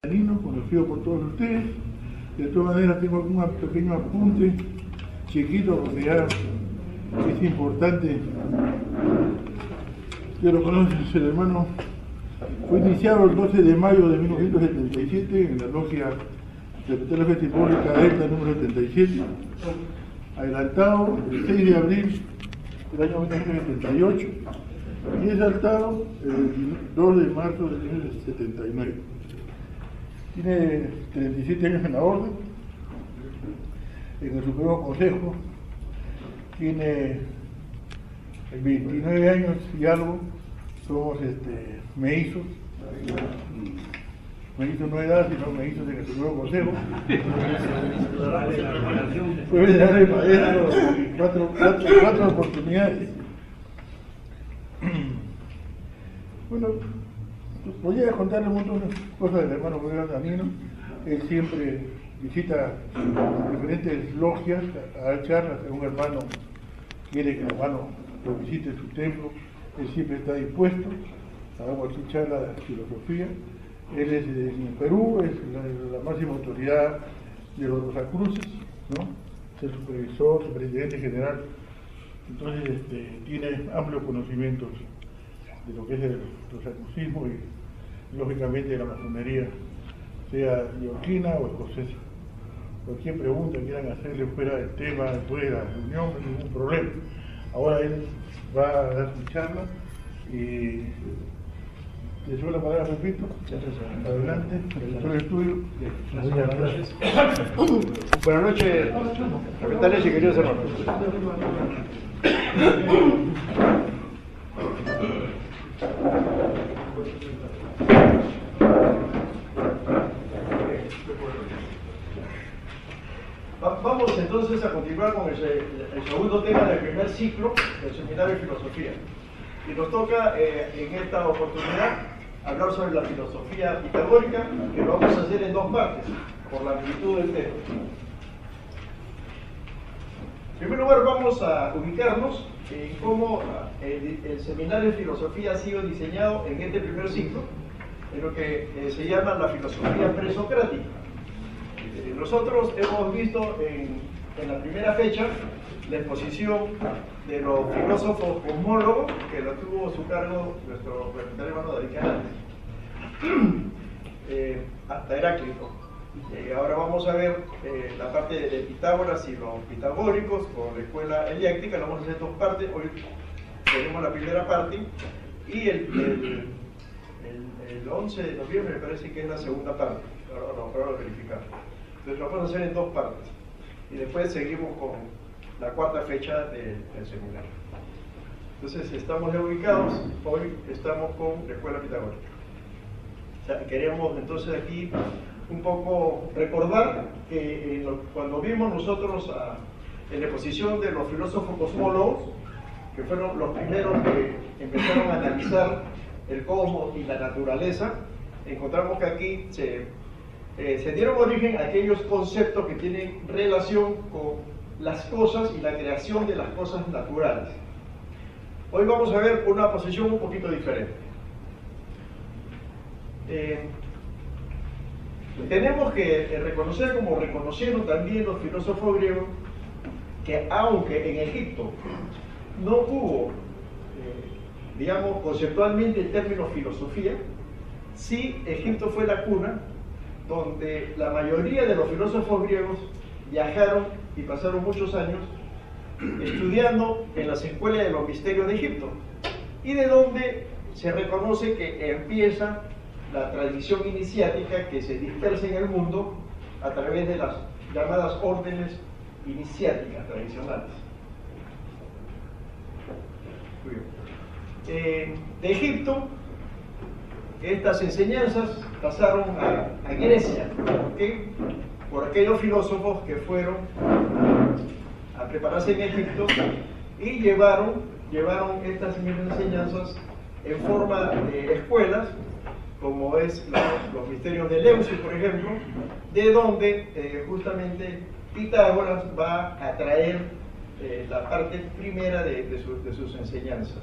Conocido por todos ustedes. De todas maneras tengo un pequeño apunte chiquito porque ya es importante que lo conoces. El hermano fue iniciado el 12 de mayo de 1977 en la logia de la Fe Simbólica ETA número 77, adelantado el 6 de abril del año 1978 y exaltado el 2 de marzo de 1979. Tiene 37 años en la orden, en el Supremo Consejo, tiene 29 años y algo, somos mellizos, mellizos no edad, sino mellizos en el Supremo Consejo. Fue venerable maestro, cuatro oportunidades. Bueno, voy a contarle un montón de cosas del hermano Gabriel Danilo. Él siempre visita diferentes logias a dar charlas. Un hermano quiere que el hermano lo visite en su templo. Él siempre está dispuesto a dar cualquier charla de filosofía. Él es en Perú, es la máxima autoridad de los Rosacruces, ¿no? Es el supervisor, superintendente general. Entonces tiene amplios conocimientos de lo que es el rosacrucismo y lógicamente de la masonería, sea neoyorquina o escocesa. Cualquier pregunta que quieran hacerle fuera del tema, después de la reunión, no hay ningún problema. Ahora él va a dar su charla y le suelo la palabra, repito. Adelante, el profesor es tuyo. Muchas gracias. Buenas noches, capitanes y queridos hermanos. Vamos entonces a continuar con el segundo tema del primer ciclo del Seminario de Filosofía. Y nos toca en esta oportunidad hablar sobre la filosofía pitagórica, que lo vamos a hacer en dos partes, por la amplitud del tema. En primer lugar, vamos a ubicarnos en cómo el Seminario de Filosofía ha sido diseñado en este primer ciclo, en lo que se llama la filosofía presocrática. Nosotros hemos visto en la primera fecha la exposición de los filósofos cosmólogos que lo tuvo a su cargo nuestro hermano David Canales, hasta Heráclito. Ahora vamos a ver la parte de Pitágoras y los pitagóricos con la escuela heliáctica. Lo vamos a hacer en dos partes. Hoy tenemos la primera parte y el 11 de noviembre me parece que es la segunda parte. Ahora lo verificamos. Entonces lo vamos a hacer en dos partes y después seguimos con la cuarta fecha del seminario. Entonces estamos ya ubicados, hoy estamos con la escuela pitagórica. O sea, queríamos entonces aquí un poco recordar que cuando vimos nosotros en la exposición de los filósofos cosmólogos, que fueron los primeros que empezaron a analizar el cosmos y la naturaleza, encontramos que aquí se dieron origen a aquellos conceptos que tienen relación con las cosas y la creación de las cosas naturales. Hoy vamos a ver una posición un poquito diferente. Tenemos que reconocer, como reconocieron también los filósofos griegos, que aunque en Egipto no hubo, digamos, conceptualmente el término filosofía, sí Egipto fue la cuna donde la mayoría de los filósofos griegos viajaron y pasaron muchos años estudiando en las escuelas de los misterios de Egipto, y de donde se reconoce que empieza la tradición iniciática que se dispersa en el mundo a través de las llamadas órdenes iniciáticas tradicionales. De Egipto, estas enseñanzas pasaron a Grecia, ¿okay? Por aquellos filósofos que fueron a prepararse en Egipto y llevaron estas mismas enseñanzas en forma de escuelas, como es los misterios de Eleusis, por ejemplo, de donde justamente Pitágoras va a traer la parte primera de sus enseñanzas.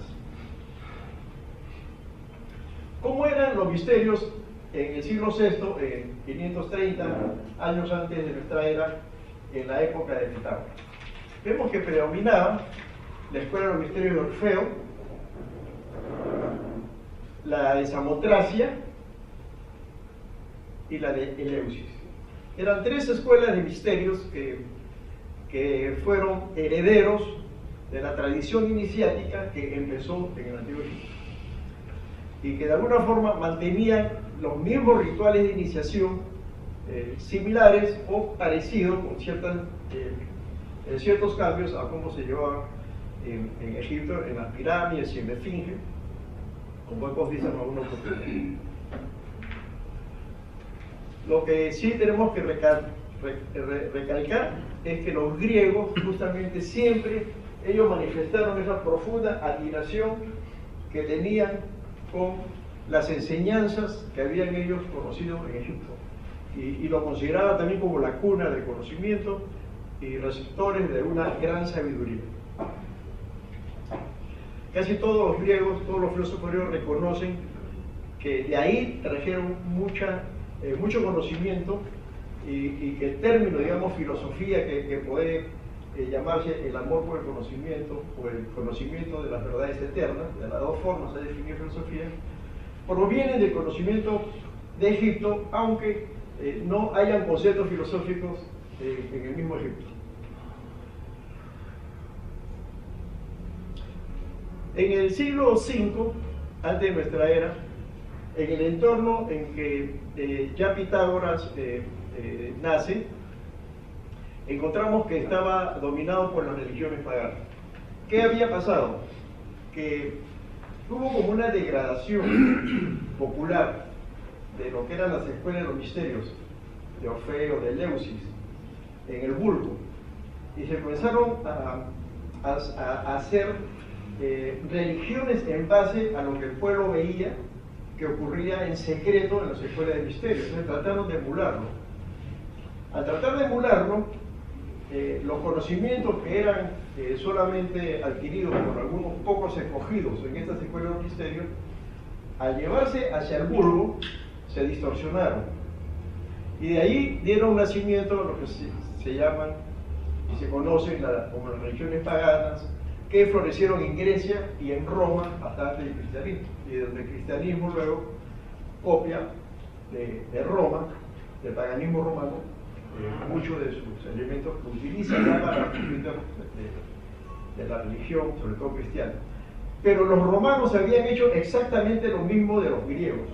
¿Cómo eran los misterios en el siglo VI, en 530 años antes de nuestra era, en la época de Pitágoras. Vemos que predominaba la escuela de los misterios de Orfeo, la de Samotracia y la de Eleusis. Eran tres escuelas de misterios que fueron herederos de la tradición iniciática que empezó en el Antiguo Egipto y que de alguna forma mantenían los mismos rituales de iniciación similares o parecidos con ciertos cambios a cómo se llevaban en Egipto, en las pirámides y en la Esfinge, como hemos visto en algunos oportunidades. Lo que sí tenemos que recalcar es que los griegos justamente siempre ellos manifestaron esa profunda admiración que tenían con las enseñanzas que habían ellos conocido en Egipto y lo consideraban también como la cuna del conocimiento y receptores de una gran sabiduría. Casi todos los griegos, todos los filósofos griegos reconocen que de ahí trajeron mucho conocimiento y que el término, digamos, filosofía que puede llamarse el amor por el conocimiento o el conocimiento de las verdades eternas, de las dos formas de definir filosofía, proviene del conocimiento de Egipto, aunque no hayan conceptos filosóficos en el mismo Egipto. En el siglo V, antes de nuestra era, en el entorno en que ya Pitágoras nace, encontramos que estaba dominado por las religiones paganas. ¿Qué había pasado? Que hubo como una degradación popular de lo que eran las escuelas de los misterios, de Orfeo, de Eleusis, en el vulgo, y se comenzaron a hacer religiones en base a lo que el pueblo veía que ocurría en secreto en las escuelas de misterios. Entonces trataron de emularlo. Al tratar de emularlo, los conocimientos que eran solamente adquiridos por algunos pocos escogidos en estas escuelas de misterios, al llevarse hacia el vulgo, se distorsionaron. Y de ahí dieron nacimiento a lo que se llaman y se conocen como las religiones paganas, que florecieron en Grecia y en Roma hasta antes del cristianismo. Y donde el cristianismo luego copia de Roma, del paganismo romano, muchos de sus elementos que utilizan para la de la religión, sobre todo cristiana. Pero los romanos habían hecho exactamente lo mismo de los griegos,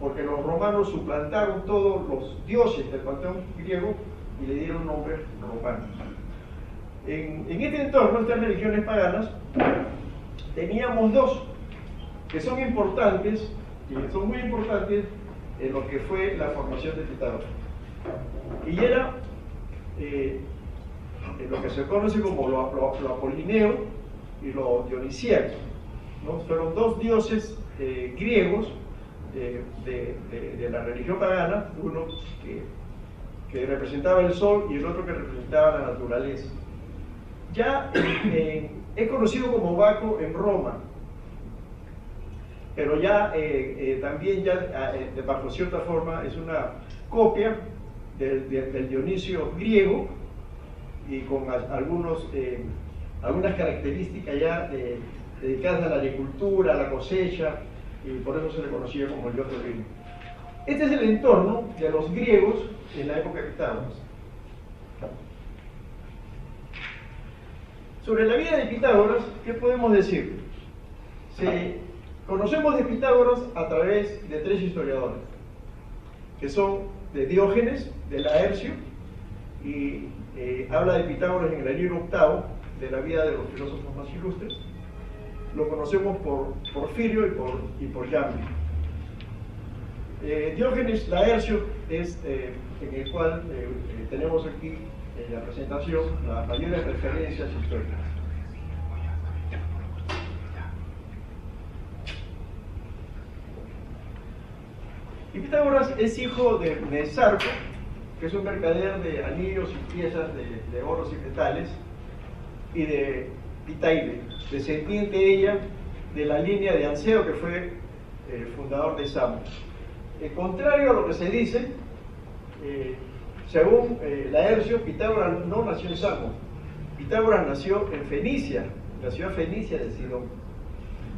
porque los romanos suplantaron todos los dioses del panteón griego y le dieron nombres romanos. En este entorno, estas religiones paganas, teníamos dos que son importantes y son muy importantes en lo que fue la formación de Pitágoras. Y era lo que se conoce como lo apolineo y lo dionisíaco, ¿no? Fueron dos dioses griegos de la religión pagana, uno que representaba el sol y el otro que representaba la naturaleza. Ya es conocido como Baco en Roma, pero ya también bajo cierta forma es una copia del Dionisio griego y con algunas características ya dedicadas a la agricultura, a la cosecha, y por eso se le conocía como el dios del vino. Este es el entorno de los griegos en la época de Pitágoras. Sobre la vida de Pitágoras, ¿qué podemos decir? Conocemos de Pitágoras a través de tres historiadores, que son de Diógenes, de Laercio, y habla de Pitágoras en el libro octavo de la vida de los filósofos más ilustres. Lo conocemos por Porfirio y por Jambio. Diógenes Laercio es en el cual tenemos aquí en la presentación las mayores referencias históricas. Y Pitágoras es hijo de Mesarco, que es un mercader de anillos y piezas de oros y metales, y de Pitaide, descendiente ella de la línea de Anseo, que fue el fundador de Samos. contrario a lo que se dice, según Laercio, Pitágoras no nació en Samos. Pitágoras nació en Fenicia, la ciudad fenicia de Sidón.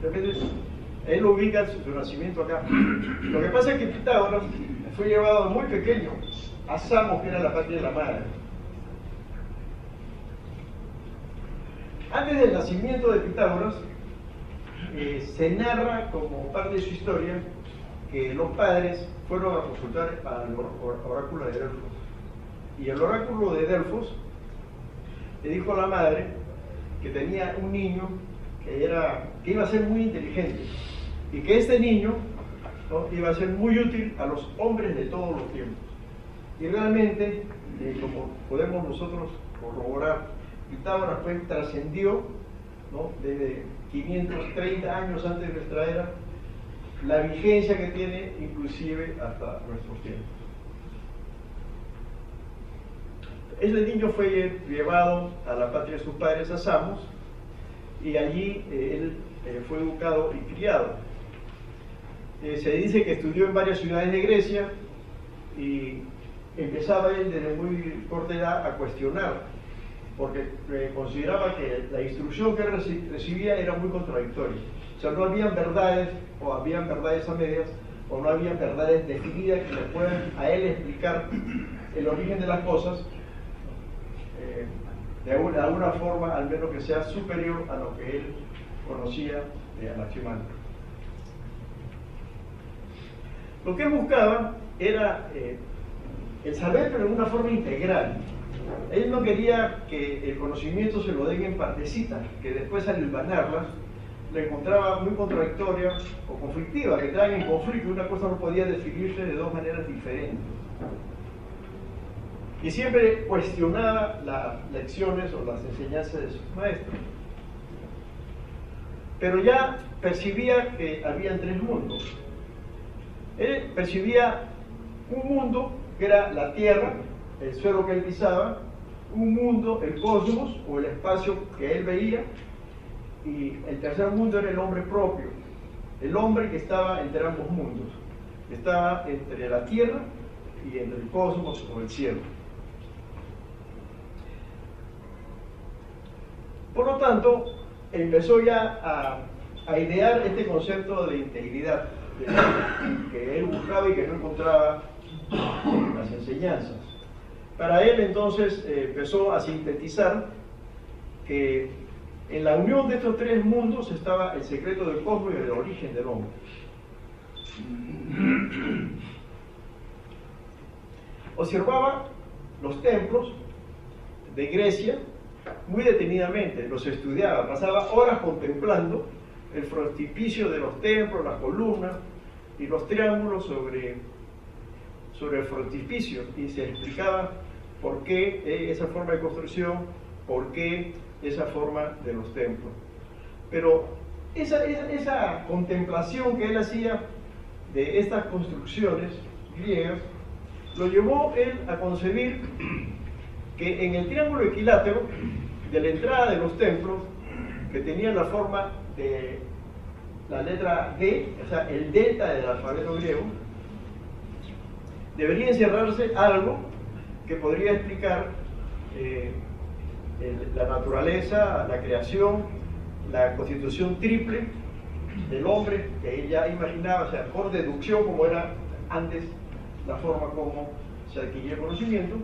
Entonces, él ubica su nacimiento acá. Lo que pasa es que Pitágoras fue llevado muy pequeño a Samos, que era la patria de la madre. Antes del nacimiento de Pitágoras, se narra como parte de su historia que los padres fueron a consultar al oráculo de Delfos. Y el oráculo de Delfos le dijo a la madre que tenía un niño que iba a ser muy inteligente y que este niño, ¿no?, iba a ser muy útil a los hombres de todos los tiempos. Y realmente, como podemos nosotros corroborar, Pitágoras trascendió, ¿no?, desde 530 años antes de nuestra era, la vigencia que tiene inclusive hasta nuestros tiempos. Ese niño fue llevado a la patria de sus padres, a Samos, y allí él fue educado y criado. Se dice que estudió en varias ciudades de Grecia y empezaba él desde muy corta edad a cuestionar, porque consideraba que la instrucción que recibía era muy contradictoria. O sea, no habían verdades, o habían verdades a medias, o no habían verdades definidas que le puedan a él explicar el origen de las cosas, de alguna forma, al menos que sea superior a lo que él conocía de Anaximandro. Lo que él buscaba era el saber, pero de una forma integral. Él no quería que el conocimiento se lo den en partecitas, que después al hilvanarlas la encontraba muy contradictoria o conflictiva, que traen en conflicto. Una cosa no podía definirse de dos maneras diferentes. Y siempre cuestionaba las lecciones o las enseñanzas de sus maestros. Pero ya percibía que había tres mundos. Él percibía un mundo que era la tierra, el suelo que él pisaba, un mundo, el cosmos o el espacio que él veía, y el tercer mundo era el hombre propio, el hombre que estaba entre ambos mundos, estaba entre la tierra y entre el cosmos o el cielo. Por lo tanto, empezó ya a idear este concepto de integridad que él buscaba y que no encontraba en las enseñanzas. Para él entonces empezó a sintetizar que en la unión de estos tres mundos estaba el secreto del cosmos y del origen del hombre. Observaba los templos de Grecia muy detenidamente, los estudiaba, pasaba horas contemplando el frontispicio de los templos, las columnas y los triángulos sobre el frontispicio, y se explicaba por qué esa forma de construcción, por qué esa forma de los templos. Pero esa contemplación que él hacía de estas construcciones griegas lo llevó él a concebir que en el triángulo equilátero de la entrada de los templos, que tenía la forma de la letra D, o sea, el delta del alfabeto griego, debería encerrarse algo que podría explicar la naturaleza, la creación, la constitución triple del hombre que él ya imaginaba, o sea, por deducción, como era antes la forma como se adquiría el conocimiento,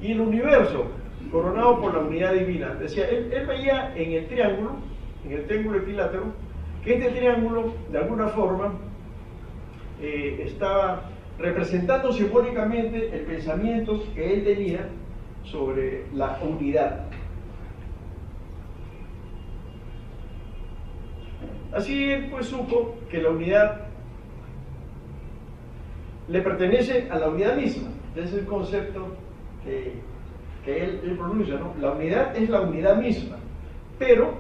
y el universo coronado por la unidad divina. Decía, él veía en el triángulo equilátero, que este triángulo de alguna forma estaba representando simbólicamente el pensamiento que él tenía sobre la unidad. Así él pues supo que la unidad le pertenece a la unidad misma. Ese es el concepto que él pronuncia, ¿no? La unidad es la unidad misma, pero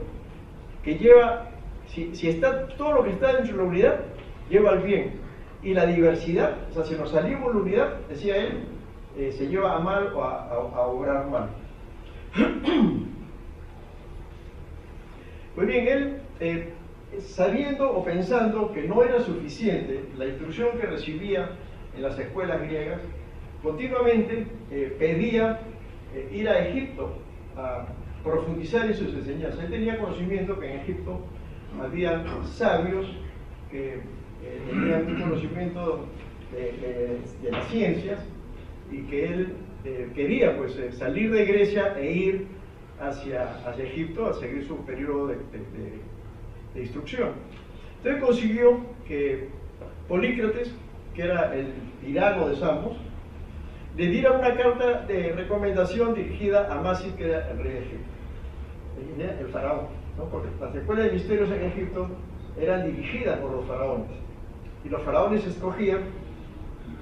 que lleva, si está todo lo que está dentro de la unidad, lleva al bien. Y la diversidad, o sea, si nos salimos de la unidad, decía él, se lleva a mal o a obrar mal. Muy bien, él sabiendo o pensando que no era suficiente la instrucción que recibía en las escuelas griegas, continuamente pedía ir a Egipto a profundizar en sus enseñanzas. Él tenía conocimiento que en Egipto había sabios que tenían un conocimiento de las ciencias, y que él quería pues salir de Grecia e ir hacia Egipto a seguir su periodo de instrucción. Entonces consiguió que Polícrates, que era el tirano de Samos, le diera una carta de recomendación dirigida a Masis, que era el rey de Egipto, el faraón, ¿no? Porque las escuelas de misterios en Egipto eran dirigidas por los faraones, y los faraones escogían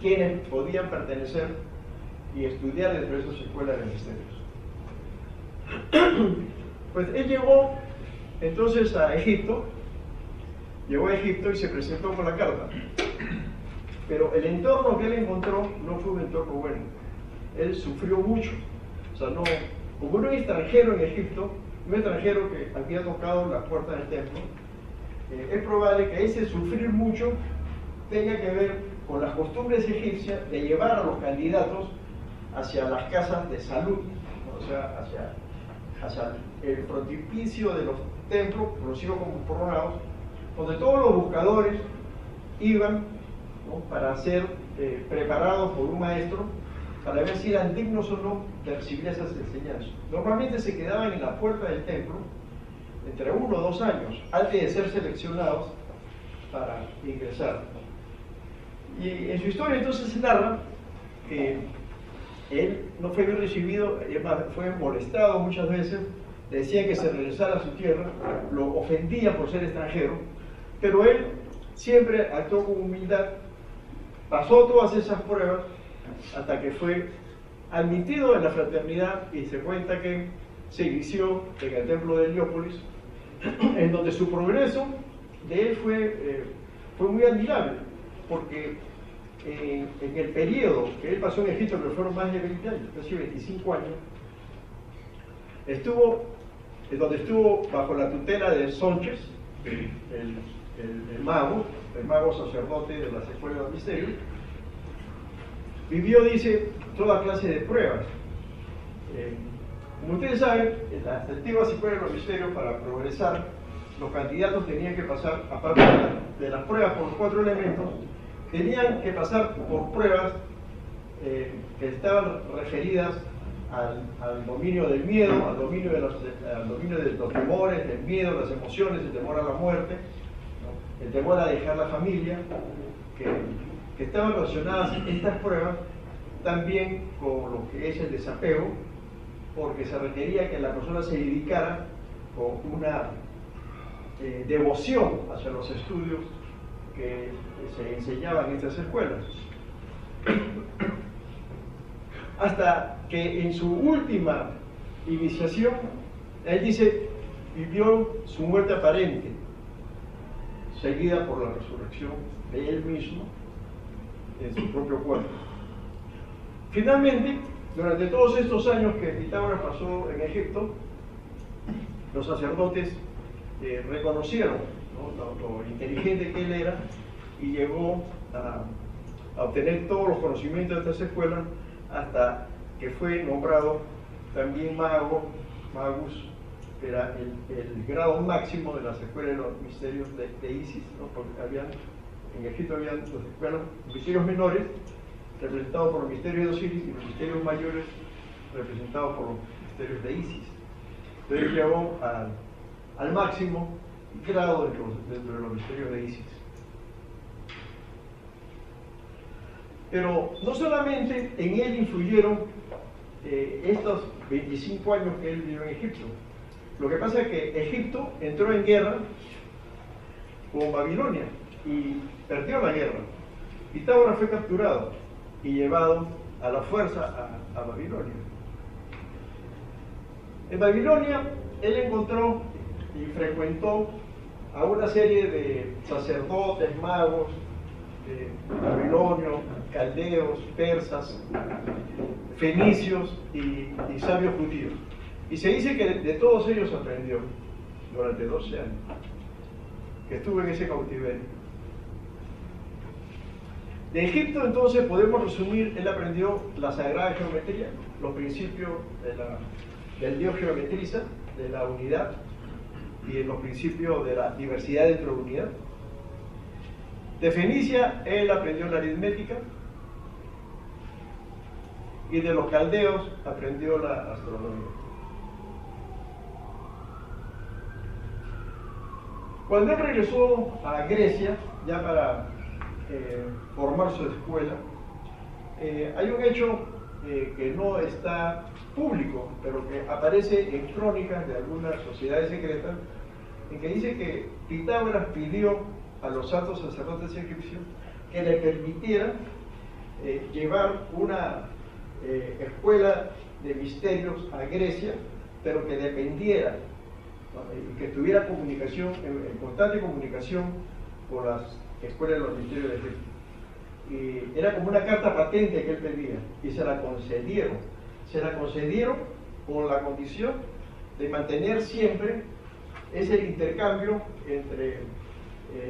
quienes podían pertenecer y estudiar dentro de esas escuelas de misterios. Pues él llegó entonces a Egipto, y se presentó con la carta, pero el entorno que él encontró no fue un entorno bueno. Él sufrió mucho, o sea, no, como un extranjero en Egipto, un extranjero que había tocado la puerta del templo, es probable que ese sufrir mucho tenga que ver con las costumbres egipcias de llevar a los candidatos hacia las casas de salud, o sea, hacia el frontispicio de los templos, conocidos como coronados, donde todos los buscadores iban, ¿no?, para ser preparados por un maestro, para ver si eran dignos o no de recibir esas enseñanzas. Normalmente se quedaban en la puerta del templo entre 1 o 2 años antes de ser seleccionados para ingresar. Y en su historia entonces se narra que él no fue bien recibido, fue molestado muchas veces, le decían que se regresara a su tierra, lo ofendía por ser extranjero, pero él siempre actuó con humildad, pasó todas esas pruebas hasta que fue admitido en la fraternidad, y se cuenta que se inició en el templo de Heliópolis, en donde su progreso de él fue muy admirable, porque en el periodo que él pasó en Egipto, que fueron más de 20 años, casi 25 años, donde estuvo bajo la tutela de Sonches, el mago sacerdote de las escuelas de misterio, vivió, dice, toda clase de pruebas. Como ustedes saben, en las antiguas escuelas de los misterios, para progresar, los candidatos tenían que pasar, aparte de las pruebas por los 4 elementos, tenían que pasar por pruebas que estaban referidas al dominio del miedo, al dominio de los temores, del miedo, las emociones, el temor a la muerte, ¿no?, el temor a dejar la familia, que estaban relacionadas estas pruebas también con lo que es el desapego, porque se requería que la persona se dedicara con una devoción hacia los estudios que se enseñaban en estas escuelas. Hasta que en su última iniciación, él dice, vivió su muerte aparente, seguida por la resurrección de él mismo en su propio cuerpo. Finalmente, durante todos estos años que Pitágoras pasó en Egipto, los sacerdotes reconocieron, ¿no?, lo inteligente que él era, y llegó a obtener todos los conocimientos de estas escuelas, hasta que fue nombrado también magus, que era el grado máximo de las escuelas de los misterios de Isis, ¿no?, porque en Egipto habían las escuelas, misterios menores, representados por los misterios de Osiris, y los misterios mayores, representados por los misterios de Isis. Entonces llegó al máximo grado dentro de los misterios de Isis. Pero no solamente en él influyeron estos 25 años que él vivió en Egipto. Lo que pasa es que Egipto entró en guerra con Babilonia y perdió la guerra. Pitágoras fue capturado y llevado a la fuerza a Babilonia. En Babilonia él encontró y frecuentó a una serie de sacerdotes, magos, babilonios, caldeos, persas, fenicios y sabios judíos. Y se dice que de todos ellos aprendió durante 12 años. que estuvo en ese cautiverio. De Egipto, entonces, podemos resumir, él aprendió la sagrada geometría, los principios del Dios geometriza, de la unidad, y los principios de la diversidad dentro de unidad. De Fenicia, él aprendió la aritmética, y de los caldeos aprendió la astronomía. Cuando él regresó a Grecia, ya para formar su escuela, hay un hecho que no está público, pero que aparece en crónicas de algunas sociedades secretas, en que dice que Pitágoras pidió a los santos sacerdotes egipcios que le permitieran llevar una escuela de misterios a Grecia, pero que dependiera, ¿no? Y que tuviera comunicación, en constante comunicación con las escuelas de los misterios de Egipto. Y era como una carta patente que él pedía, y se la concedieron. Se la concedieron con la condición de mantener siempre ese intercambio entre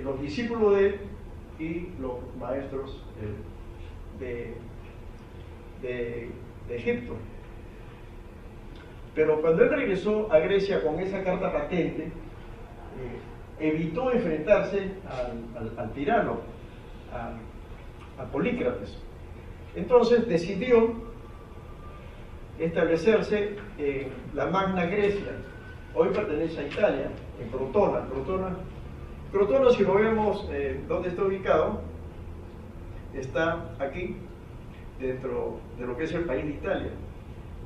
los discípulos de él y los maestros de Egipto. Pero cuando él regresó a Grecia con esa carta patente, evitó enfrentarse al tirano, a Polícrates. Entonces decidió establecerse en la Magna Grecia, hoy pertenece a Italia, en Crotona. Crotona, si lo vemos dónde está ubicado, está aquí, dentro de lo que es el país de Italia.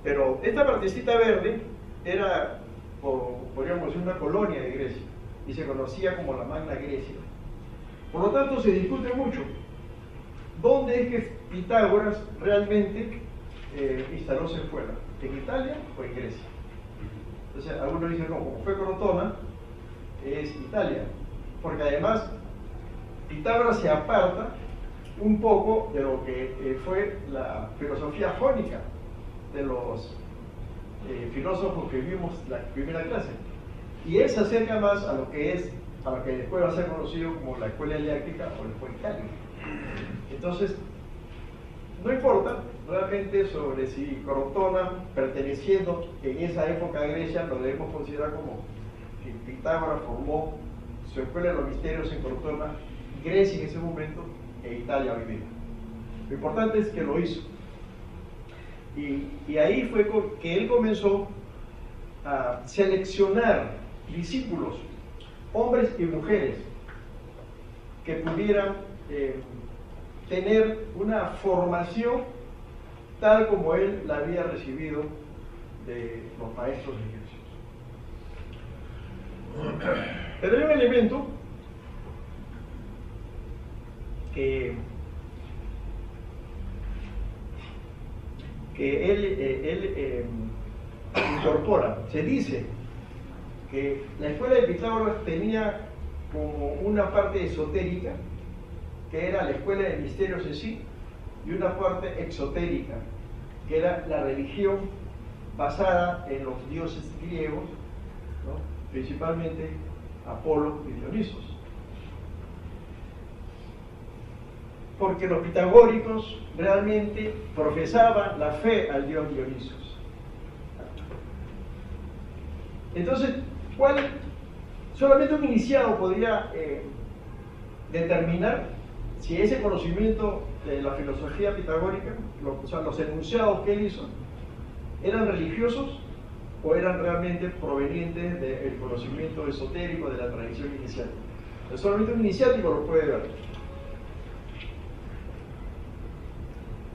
Pero esta partecita verde era, podríamos decir, una colonia de Grecia, y se conocía como la Magna Grecia. Por lo tanto, se discute mucho dónde es que Pitágoras realmente instaló su escuela, en Italia o en Grecia. Entonces, algunos dicen, no, como fue Crotona, es Italia, porque además Pitágoras se aparta un poco de lo que fue la filosofía jónica de los filósofos que vimos la primera clase, y él se acerca más a lo que es, a lo que después va a ser conocido como la escuela heliáctica o la escuela itálica. Entonces, no importa realmente sobre si Crotona, perteneciendo en esa época a Grecia, lo debemos considerar como que Pitágoras formó su escuela de los misterios en Crotona, Grecia en ese momento e Italia hoy día. Lo importante es que lo hizo. Y ahí fue que él comenzó a seleccionar discípulos, hombres y mujeres, que pudieran tener una formación tal como él la había recibido de los maestros egipcios. Pero hay un elemento que él incorpora. Se dice que la escuela de Pitágoras tenía como una parte esotérica, que era la escuela de misterios en sí, y una parte exotérica, que era la religión basada en los dioses griegos, ¿no? Principalmente Apolo y Dionisos. Porque los pitagóricos realmente profesaban la fe al dios Dionisos. Entonces, solamente un iniciado podría determinar si ese conocimiento de la filosofía pitagórica, o sea, los enunciados que él hizo, eran religiosos o eran realmente provenientes del conocimiento esotérico de la tradición iniciática. Entonces, solamente un iniciático lo puede ver.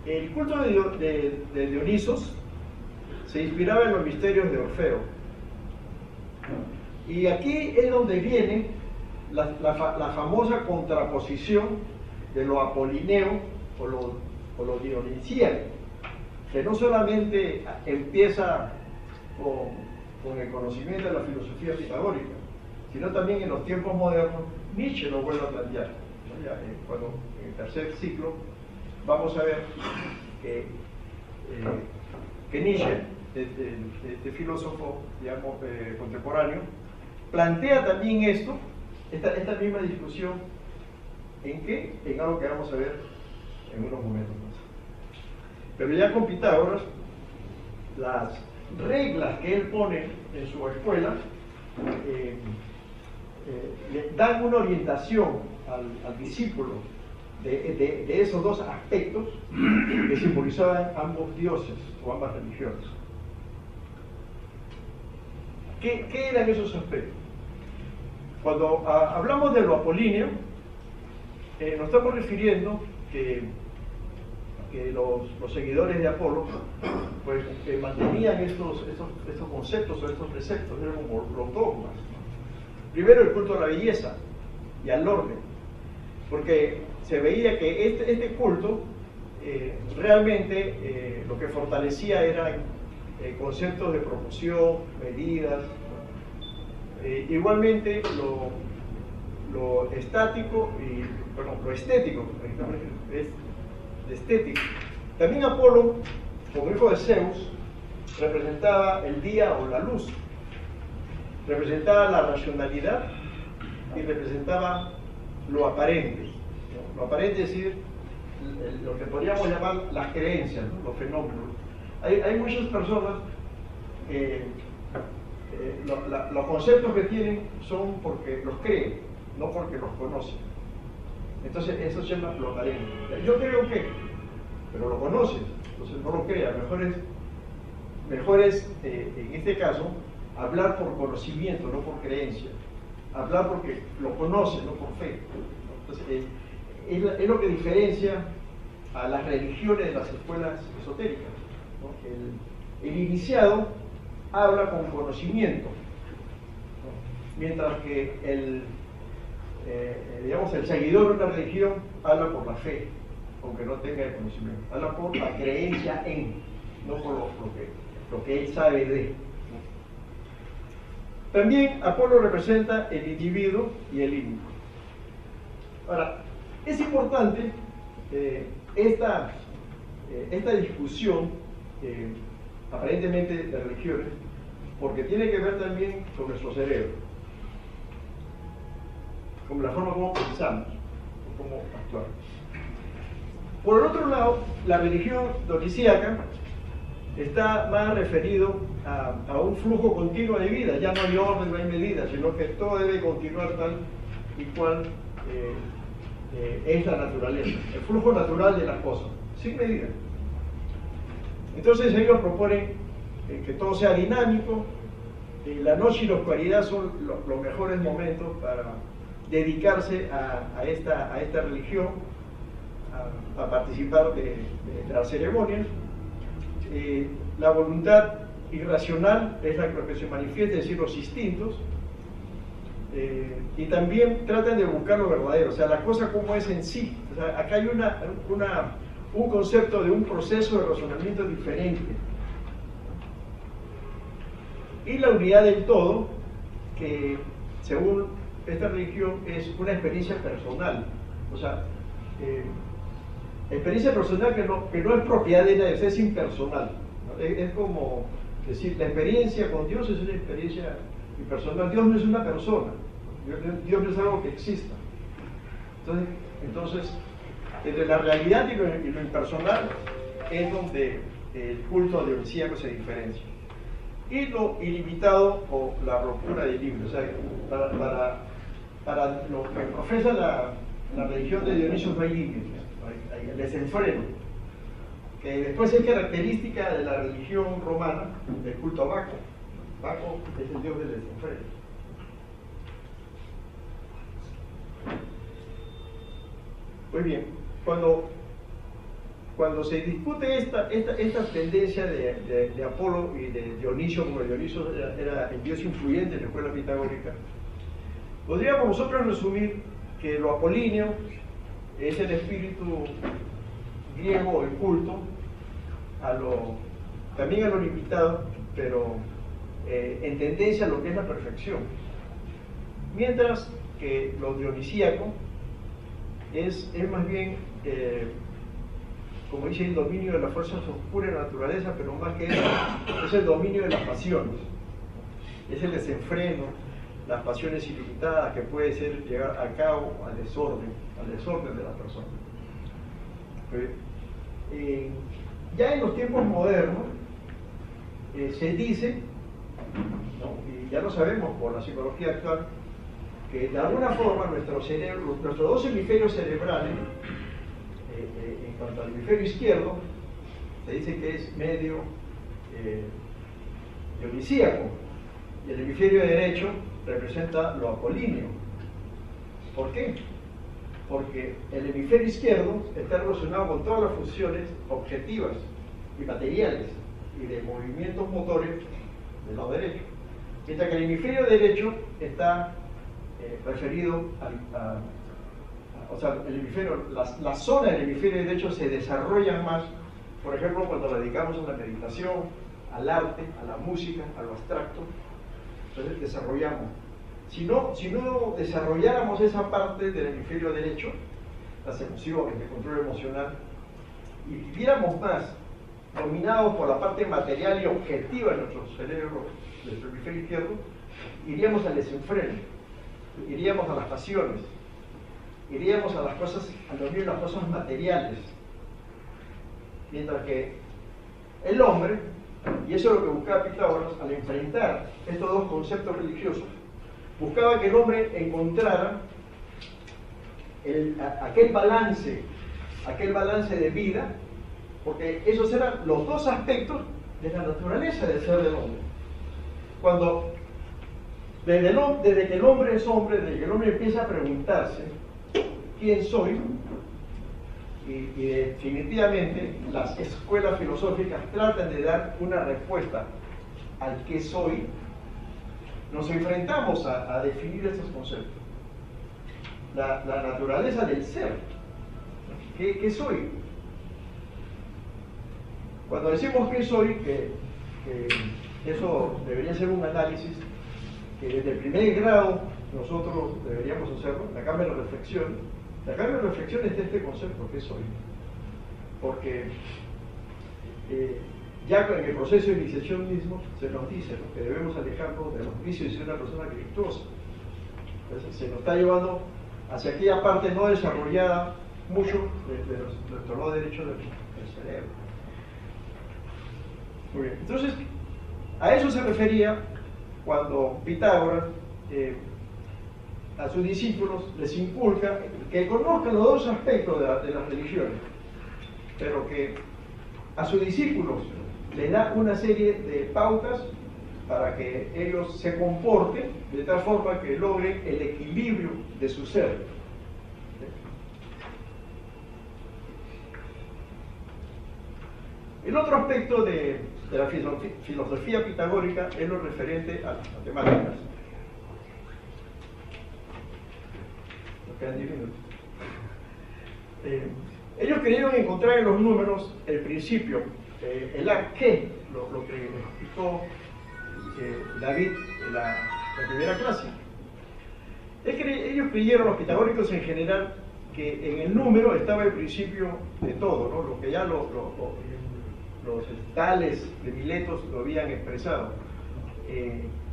El culto de Dionisos se inspiraba en los misterios de Orfeo. Y aquí es donde viene la famosa contraposición de lo apolineo o lo dionisíaco, que no solamente empieza con el conocimiento de la filosofía pitagórica, sino también en los tiempos modernos Nietzsche lo vuelve a plantear. Ya, cuando en el tercer ciclo vamos a ver que Nietzsche, este filósofo, digamos, contemporáneo, plantea también esto esta misma discusión, ¿en qué? En algo que vamos a ver en unos momentos más. Pero ya con Pitágoras, las reglas que él pone en su escuela le dan una orientación al discípulo de esos dos aspectos que simbolizaban ambos dioses o ambas religiones. ¿Qué eran esos aspectos? Cuando hablamos de lo apolíneo, nos estamos refiriendo que los seguidores de Apolo pues mantenían estos conceptos o estos preceptos, eran como los dogmas. Primero, el culto a la belleza y al orden, porque se veía que este culto realmente lo que fortalecía eran conceptos de proporción, medidas, igualmente lo estático y lo estético, es estético. También Apolo, como hijo de Zeus, representaba el día o la luz, representaba la racionalidad y representaba lo aparente. Lo aparente es decir, lo que podríamos llamar las creencias, ¿no? Los fenómenos. Hay muchas personas los conceptos que tienen son porque los creen, no porque los conocen. Entonces eso se llama lo aparente. Yo creo que, pero lo conoces, entonces no lo creas. Mejor es en este caso, hablar por conocimiento, no por creencia. Hablar porque lo conoces, no por fe. Entonces, es lo que diferencia a las religiones de las escuelas esotéricas, ¿no? El iniciado habla con conocimiento, ¿no? Mientras que el seguidor de una religión habla por la fe, aunque no tenga el conocimiento, habla por la creencia en, no por lo que él sabe de. También Apolo representa el individuo y el íntimo. Ahora, es importante esta discusión aparentemente de religiones, porque tiene que ver también con nuestro cerebro, con la forma como pensamos, cómo actuamos. Por el otro lado, la religión dionisíaca está más referido a un flujo continuo de vida. Ya no hay orden, no hay medida, sino que todo debe continuar tal y cual es la naturaleza, el flujo natural de las cosas, sin medida. Entonces ellos proponen que todo sea dinámico, la noche y la oscuridad son los mejores momentos para dedicarse a esta religión, a participar de las ceremonias. La voluntad irracional es la que se manifiesta, es decir, los instintos, y también tratan de buscar lo verdadero, o sea, la cosa como es en sí. O sea, acá hay un concepto de un proceso de razonamiento diferente. Y la unidad del todo, que según esta religión es una experiencia personal, o sea, experiencia personal que no es propiedad de nadie, es impersonal, ¿no? Es como decir, la experiencia con Dios es una experiencia impersonal. Dios no es una persona, Dios no es algo que exista. Entonces entre la realidad y lo impersonal es donde el culto dionisíaco se diferencia. Y lo ilimitado o la ruptura del libre, o sea, para lo que profesa la religión de Dionisio no hay límites, hay el desenfreno, que después es característica de la religión romana, del culto a Baco. Baco es el dios del desenfreno. Muy bien, cuando se discute esta tendencia de Apolo y de Dionisio, como Dionisio era el dios influyente en la escuela pitagórica, podríamos nosotros resumir que lo apolíneo es el espíritu griego, el culto, también a lo limitado, pero en tendencia a lo que es la perfección. Mientras que lo dionisíaco es más bien, como dice, el dominio de las fuerzas oscuras de la naturaleza, pero más que eso, es el dominio de las pasiones, es el desenfreno, las pasiones ilimitadas que puede ser llegar a cabo al desorden de la persona. Ya en los tiempos modernos se dice, ¿no? Y ya lo sabemos por la psicología actual, que de alguna forma nuestro cerebro, nuestros dos hemisferios cerebrales, en cuanto al hemisferio izquierdo, se dice que es medio dionisíaco, y el hemisferio derecho representa lo apolíneo. ¿Por qué? Porque el hemisferio izquierdo está relacionado con todas las funciones objetivas y materiales y de movimientos motores del lado derecho, mientras que el hemisferio derecho está referido o sea, la zona del hemisferio derecho se desarrolla más, por ejemplo, cuando la dedicamos a la meditación, al arte, a la música, a lo abstracto. Entonces desarrollamos. Si no desarrolláramos esa parte del hemisferio derecho, las emociones, el control emocional, y viviéramos más dominados por la parte material y objetiva de nuestro cerebro, de nuestro hemisferio izquierdo, iríamos al desenfreno, iríamos a las pasiones, iríamos a las cosas, a las cosas materiales. Mientras que el hombre, y eso es lo que buscaba Pitágoras, al enfrentar estos dos conceptos religiosos, buscaba que el hombre encontrara aquel balance de vida, porque esos eran los dos aspectos de la naturaleza del ser del hombre. Cuando, desde que el hombre es hombre, desde que el hombre empieza a preguntarse quién soy, y definitivamente las escuelas filosóficas tratan de dar una respuesta al qué soy, nos enfrentamos a definir estos conceptos. La naturaleza del ser. ¿Qué soy? Cuando decimos qué soy, que eso debería ser un análisis que desde el primer grado nosotros deberíamos hacerlo, la cambio de reflexión. La cambio de reflexión es de este concepto, ¿qué soy? Porque ya en el proceso de iniciación mismo se nos dice, ¿no?, que debemos alejarnos de los vicios y ser una persona virtuosa. Entonces, se nos está llevando hacia aquella parte no desarrollada mucho de nuestro lado derecho del cerebro. Muy bien. Entonces, a eso se refería cuando Pitágoras a sus discípulos les inculca que conozcan los dos aspectos de las religiones, pero que a sus discípulos les da una serie de pautas para que ellos se comporten de tal forma que logren el equilibrio de su ser. El otro aspecto de la filosofía pitagórica es lo referente a las matemáticas. Ellos querían encontrar en los números el principio, el a qué, lo que explicó David en la primera clase. Ellos creyeron, los pitagóricos en general, que en el número estaba el principio de todo, ¿no? Lo que ya los Tales de Miletos lo habían expresado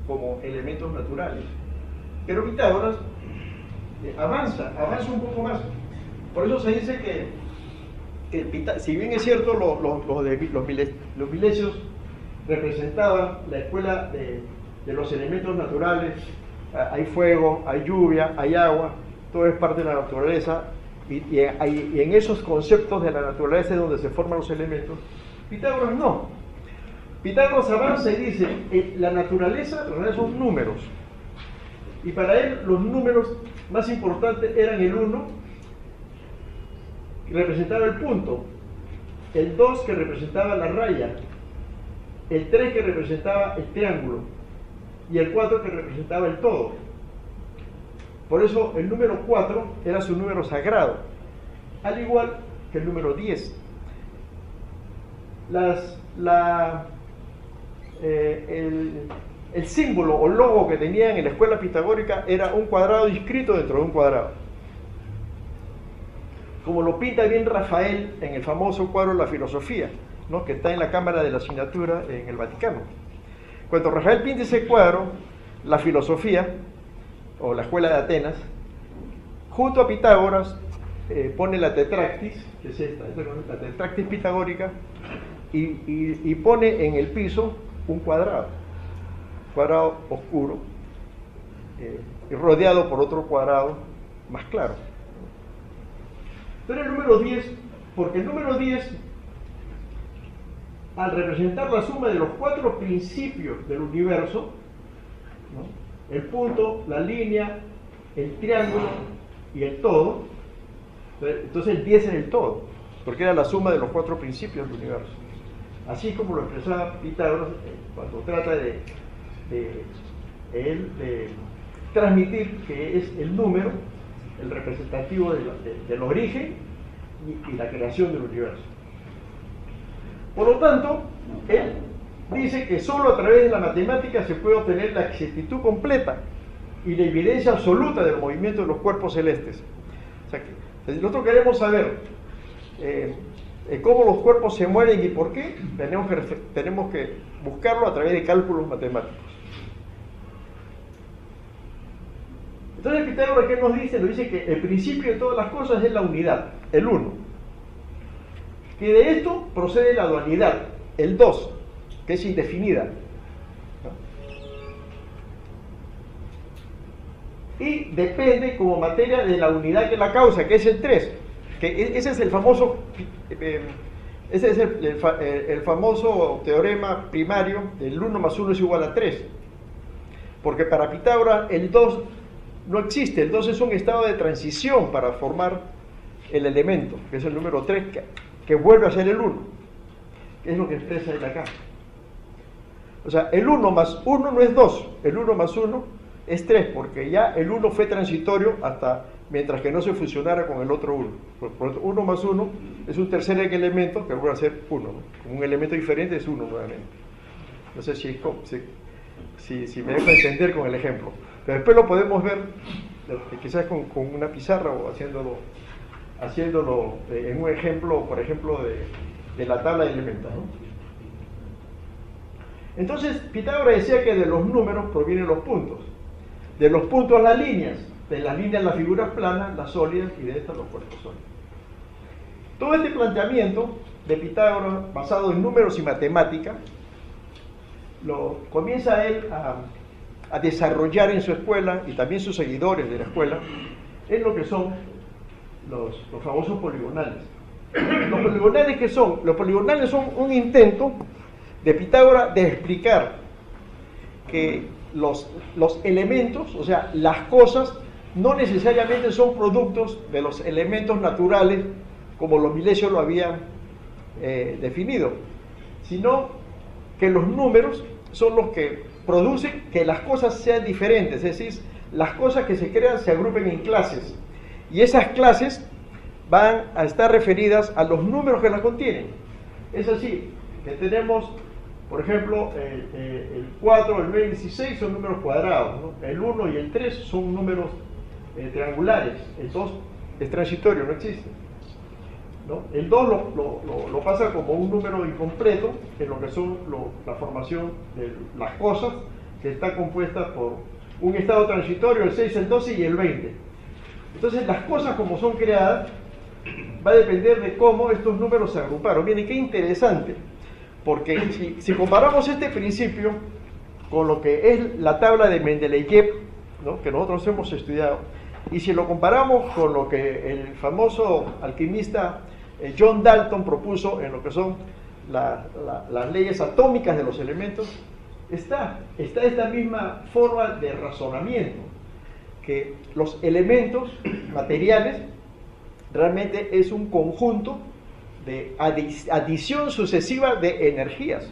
como elementos naturales. Pero Pitágoras avanza un poco más. Por eso se dice que si bien es cierto, los milesios representaban la escuela de los elementos naturales, hay fuego, hay lluvia, hay agua, todo es parte de la naturaleza, y en esos conceptos de la naturaleza es donde se forman los elementos. Pitágoras no. Pitágoras avanza y dice, la naturaleza son números, y para él los números más importantes eran el 1, que representaba el punto, el 2, que representaba la raya, el 3, que representaba el triángulo, y el 4, que representaba el todo. Por eso el número 4 era su número sagrado, al igual que el número 10. El símbolo o logo que tenían en la escuela pitagórica era un cuadrado inscrito dentro de un cuadrado, como lo pinta bien Rafael en el famoso cuadro La Filosofía, ¿no?, que está en la Cámara de la Asignatura en el Vaticano. Cuando Rafael pinta ese cuadro, La Filosofía, o la escuela de Atenas, junto a Pitágoras pone la tetractis, que es esta la tetractis pitagórica, y pone en el piso un cuadrado oscuro, y rodeado por otro cuadrado más claro. Pero el número 10, porque el número 10, al representar la suma de los 4 principios del universo, ¿no?, el punto, la línea, el triángulo y el todo, entonces el 10 es el todo, porque era la suma de los 4 principios del universo. Así como lo expresaba Pitágoras cuando trata de transmitir que es el número el representativo del origen y la creación del universo. Por lo tanto, él dice que solo a través de la matemática se puede obtener la exactitud completa y la evidencia absoluta del movimiento de los cuerpos celestes. O sea que, si nosotros queremos saber cómo los cuerpos se mueven y por qué, tenemos que buscarlo a través de cálculos matemáticos. Entonces Pitágoras, ¿qué nos dice? Nos dice que el principio de todas las cosas es la unidad, el 1. Que de esto procede la dualidad, el 2, que es indefinida. Y depende como materia de la unidad que la causa, que es el 3. Que ese es el famoso, el famoso teorema primario del 1 más 1 es igual a 3. Porque para Pitágoras el 2 no existe, el 2 es un estado de transición para formar el elemento, que es el número 3, que vuelve a ser el 1, que es lo que expresa él acá. O sea, el 1 más 1 no es 2, el 1 más 1 es 3, porque ya el 1 fue transitorio hasta mientras que no se fusionara con el otro 1. Por 1 más 1 es un tercer elemento que vuelve a ser 1, ¿no? Como un elemento diferente es 1 nuevamente. No sé si me dejo entender con el ejemplo. Pero después lo podemos ver, quizás con una pizarra o haciéndolo en un ejemplo, por ejemplo, de la tabla de elementos, ¿no? Entonces, Pitágoras decía que de los números provienen los puntos, de los puntos las líneas, de las líneas las figuras planas, las sólidas, y de estas los cuerpos sólidos. Todo este planteamiento de Pitágoras, basado en números y matemática, lo comienza él a desarrollar en su escuela, y también sus seguidores de la escuela, en lo que son los famosos poligonales. Los poligonales, ¿qué son? Los poligonales son un intento de Pitágoras de explicar que los elementos, o sea, las cosas, no necesariamente son productos de los elementos naturales como los milesios lo habían definido, sino que los números son los que producen que las cosas sean diferentes, es decir, las cosas que se crean se agrupen en clases, y esas clases van a estar referidas a los números que las contienen. Es así, que tenemos, por ejemplo, el 4, el 9 y el 16 son números cuadrados, ¿no? El 1 y el 3 son números triangulares, el 2 es transitorio, no existe, ¿no? El 2 lo pasa como un número incompleto en lo que son la formación de las cosas, que está compuesta por un estado transitorio, el 6, el 12 y el 20. Entonces las cosas como son creadas va a depender de cómo estos números se agruparon. Miren qué interesante, porque si comparamos este principio con lo que es la tabla de Mendeleev, ¿no?, que nosotros hemos estudiado, y si lo comparamos con lo que el famoso alquimista John Dalton propuso en lo que son las leyes atómicas de los elementos, está esta misma forma de razonamiento, que los elementos materiales realmente es un conjunto de adición sucesiva de energías,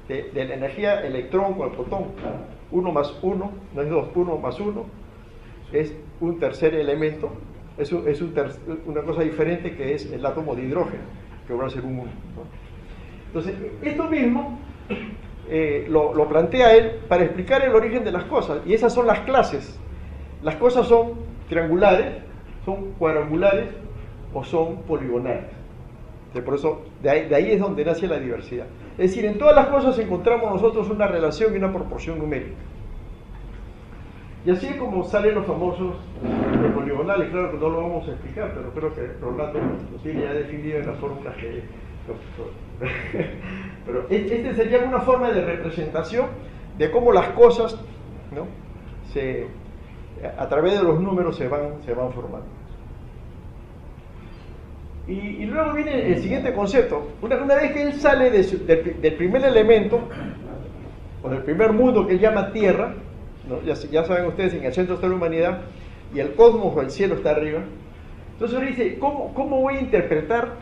de la energía electrón con el protón. 1 más 1 no es 2, 1 más 1 es un tercer elemento, es una cosa diferente, que es el átomo de hidrógeno, que va a ser un 1, ¿no? Entonces, esto mismo lo plantea él para explicar el origen de las cosas, y esas son las clases. Las cosas son triangulares, son cuadrangulares o son poligonales. Por eso, de ahí es donde nace la diversidad. Es decir, en todas las cosas encontramos nosotros una relación y una proporción numérica. Y así es como salen los famosos poligonales. Claro que no lo vamos a explicar, pero creo que Rolando lo tiene ya definido en las fórmulas que... Pero este sería una forma de representación de cómo las cosas, ¿no?, a través de los números se van formando. Y luego viene el siguiente concepto. Una vez que él sale del primer elemento, o del primer mundo que él llama Tierra, ¿no?, ya saben ustedes, en el centro está la humanidad, y el cosmos o el cielo está arriba. Entonces él dice, ¿cómo voy a interpretar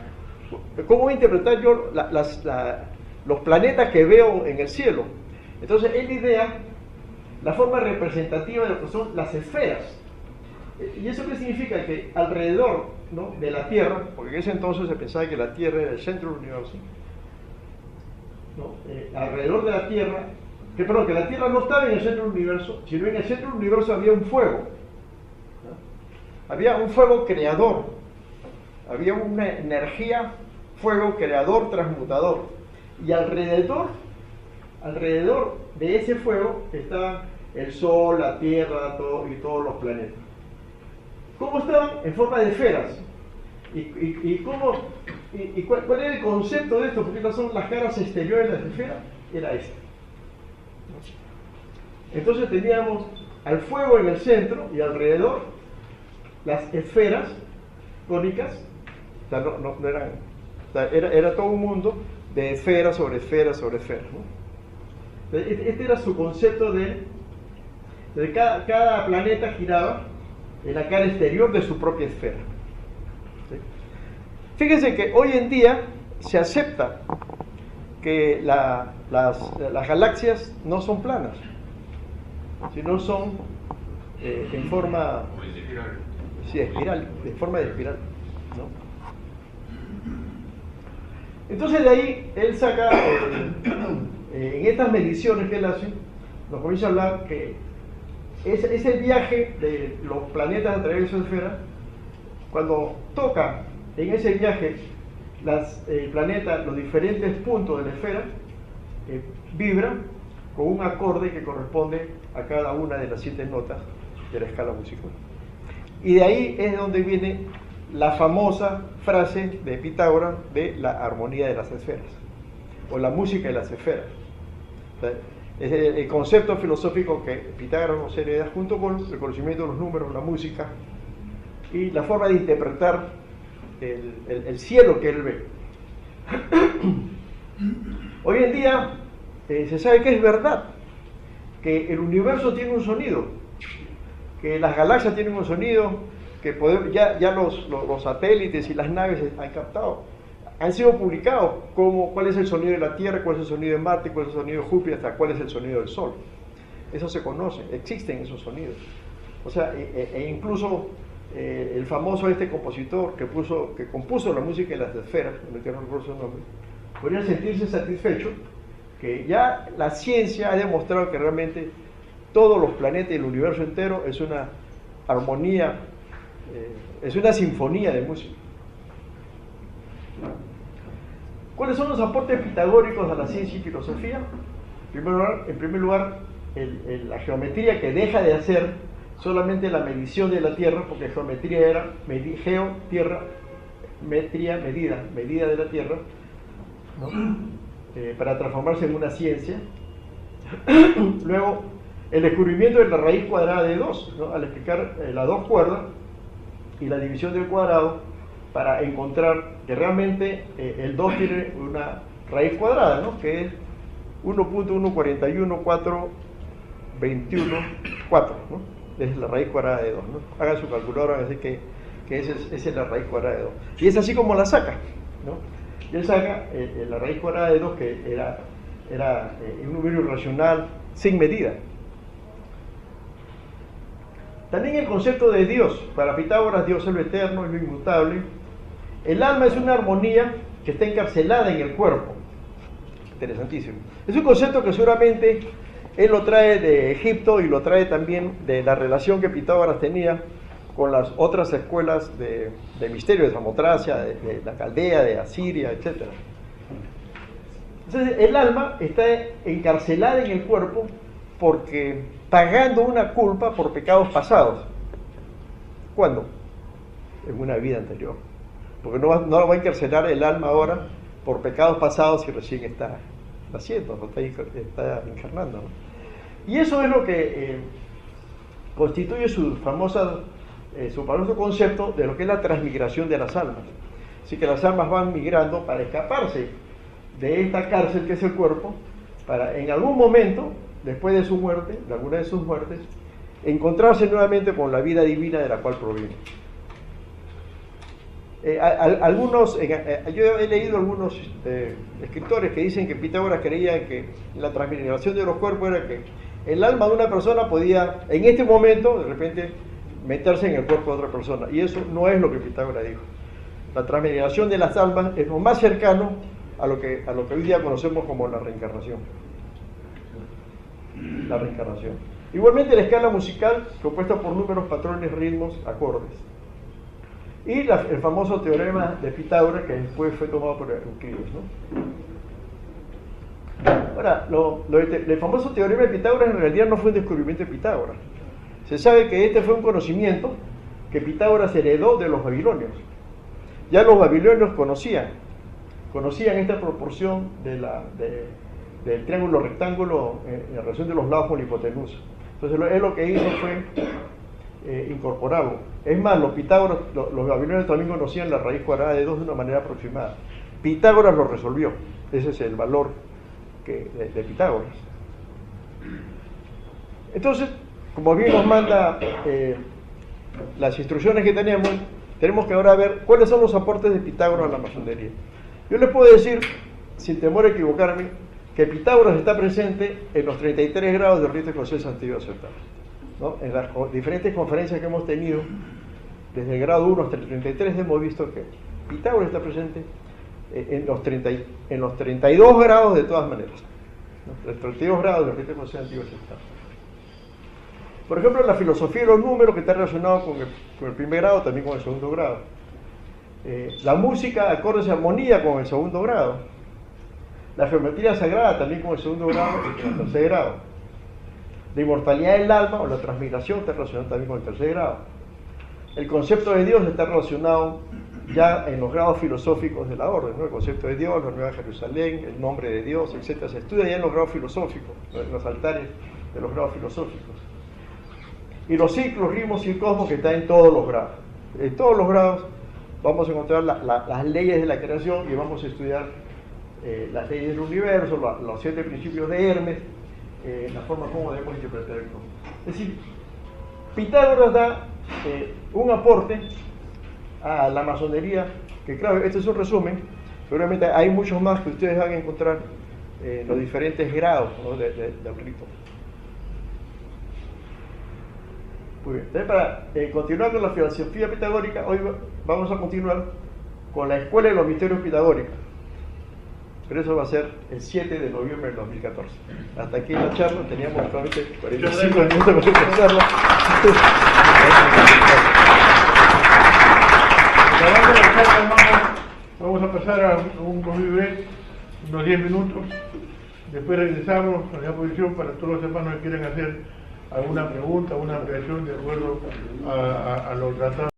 yo los planetas que veo en el cielo? Entonces él idea la forma representativa de lo que son las esferas. ¿Y eso qué significa? Que alrededor, ¿no?, de la Tierra, porque en ese entonces se pensaba que la Tierra era el centro del universo, ¿no? Alrededor de la Tierra, que la Tierra no estaba en el centro del universo, sino en el centro del universo había un fuego, ¿no? Había un fuego creador, había una energía, fuego creador, transmutador, y alrededor de ese fuego está el Sol, la Tierra, y todos los planetas. ¿Cómo estaban? En forma de esferas. ¿Y cuál era el concepto de esto? Porque estas son las caras exteriores de las esferas. Era este. Entonces teníamos al fuego en el centro y alrededor las esferas cónicas. O sea, no eran, o sea, era todo un mundo de esferas sobre esferas sobre esferas, ¿no? Este era su concepto de cada planeta giraba en la cara exterior de su propia esfera. ¿Sí? Fíjense que hoy en día se acepta que las galaxias no son planas, sino son en forma espiral, en forma de espiral, ¿no? Entonces de ahí él saca, en estas mediciones que él hace, nos comienza a hablar que ese viaje de los planetas a través de su esfera, cuando toca en ese viaje el planeta, los diferentes puntos de la esfera, vibran con un acorde que corresponde a cada una de las 7 notas de la escala musical. Y de ahí es donde viene la famosa frase de Pitágoras de la armonía de las esferas, o la música de las esferas. O sea, es el concepto filosófico que Pitágoras nos hereda junto con el conocimiento de los números, la música y la forma de interpretar el cielo que él ve. Hoy en día se sabe que es verdad que el universo tiene un sonido, que las galaxias tienen un sonido, que ya los satélites y las naves han captado, han sido publicados cuál es el sonido de la Tierra, cuál es el sonido de Marte, cuál es el sonido de Júpiter, hasta cuál es el sonido del Sol. Eso se conoce, existen esos sonidos. O sea, incluso el famoso compositor que compuso la música de las esferas, que no recuerdo su nombre, podría sentirse satisfecho que ya la ciencia ha demostrado que realmente todos los planetas y el universo entero es una armonía, es una sinfonía de música. ¿Cuáles son los aportes pitagóricos a la ciencia y filosofía? En primer lugar, la geometría, que deja de hacer solamente la medición de la Tierra, porque geometría era tierra, metría, medida de la Tierra, ¿no? Para transformarse en una ciencia. Luego, el descubrimiento de la raíz cuadrada de 2, ¿no?, al explicar las 2 cuerdas y la división del cuadrado, para encontrar que realmente el 2 tiene una raíz cuadrada, ¿no?, que es 1.141421, 4, ¿no? Es la raíz cuadrada de 2, ¿no? Hagan su calculadora, van a decir que esa es la raíz cuadrada de 2. Y es así como la saca, ¿no? Y él saca la raíz cuadrada de 2, que era un número irracional sin medida. También el concepto de Dios. Para Pitágoras, Dios es lo eterno, es lo inmutable. El alma es una armonía que está encarcelada en el cuerpo. Interesantísimo. Es un concepto que seguramente él lo trae de Egipto y lo trae también de la relación que Pitágoras tenía con las otras escuelas de misterio, de Samotracia, de la Caldea, de Asiria, etc. Entonces el alma está encarcelada en el cuerpo porque pagando una culpa por pecados pasados. ¿Cuándo? En una vida anterior. Porque no va a encarcelar el alma ahora por pecados pasados si recién está naciendo, no está encarnando, ¿no? Y eso es lo que constituye su famoso concepto de lo que es la transmigración de las almas. Así que las almas van migrando para escaparse de esta cárcel que es el cuerpo, para en algún momento, después de su muerte, de alguna de sus muertes, encontrarse nuevamente con la vida divina de la cual proviene. Yo he leído algunos escritores que dicen que Pitágoras creía que la transmigración de los cuerpos era que el alma de una persona podía, en este momento, de repente, meterse en el cuerpo de otra persona. Y eso no es lo que Pitágoras dijo. La transmigración de las almas es lo más cercano a lo que hoy día conocemos como la reencarnación. La reencarnación. Igualmente la escala musical, compuesta por números, patrones, ritmos, acordes. Y el famoso teorema de Pitágoras, que después fue tomado por Euclides, ¿no? Ahora, el famoso teorema de Pitágoras en realidad no fue un descubrimiento de Pitágoras. Se sabe que este fue un conocimiento que Pitágoras heredó de los babilonios. Ya los babilonios conocían esta proporción del triángulo rectángulo en relación de los lados con la hipotenusa. Entonces él lo que hizo fue incorporarlo. Es más, los babilonios también conocían la raíz cuadrada de 2 de una manera aproximada. Pitágoras lo resolvió. Ese es el valor de Pitágoras. Entonces, como bien nos manda las instrucciones que tenemos que ahora ver cuáles son los aportes de Pitágoras a la masonería. Yo les puedo decir, sin temor a equivocarme, que Pitágoras está presente en los 33 grados del rito eclesial santidad aceptable, ¿no? En las diferentes conferencias que hemos tenido, desde el grado 1 hasta el 33, hemos visto que Pitágoras está presente en los 32 grados de todas maneras, ¿no? Los 32 grados del rito eclesial santidad aceptable. Por ejemplo, en la filosofía de los números, que está relacionado con el primer grado, también con el segundo grado. La música, acordes y armonía, con el segundo grado. La geometría sagrada, también con el segundo grado y con el tercer grado. La inmortalidad del alma o la transmigración está relacionada también con el tercer grado. El concepto de Dios está relacionado ya en los grados filosóficos de la orden, ¿no? El concepto de Dios, la Nueva Jerusalén, el nombre de Dios, etc. Se estudia ya en los grados filosóficos, en los altares de los grados filosóficos. Y los ciclos, ritmos y el cosmos, que están en todos los grados. En todos los grados vamos a encontrar las leyes de la creación y vamos a estudiar las leyes del universo, los 7 principios de Hermes, la forma como debemos interpretar el cosmos. Es decir, Pitágoras da un aporte a la masonería, que claro, este es un resumen, seguramente hay muchos más que ustedes van a encontrar en los diferentes grados, ¿no? del rito. Muy bien. Entonces, para continuar con la filosofía pitagórica, hoy vamos a continuar con la Escuela de los Misterios Pitagóricos. Pero eso va a ser el 7 de noviembre del 2014. Hasta aquí la charla, teníamos solamente 45 minutos para empezarla. Vamos a pasar a un coffee break, unos 10 minutos. Después regresamos a la posición para todos los hermanos que quieran hacer alguna pregunta, alguna ampliación de acuerdo a los tratados.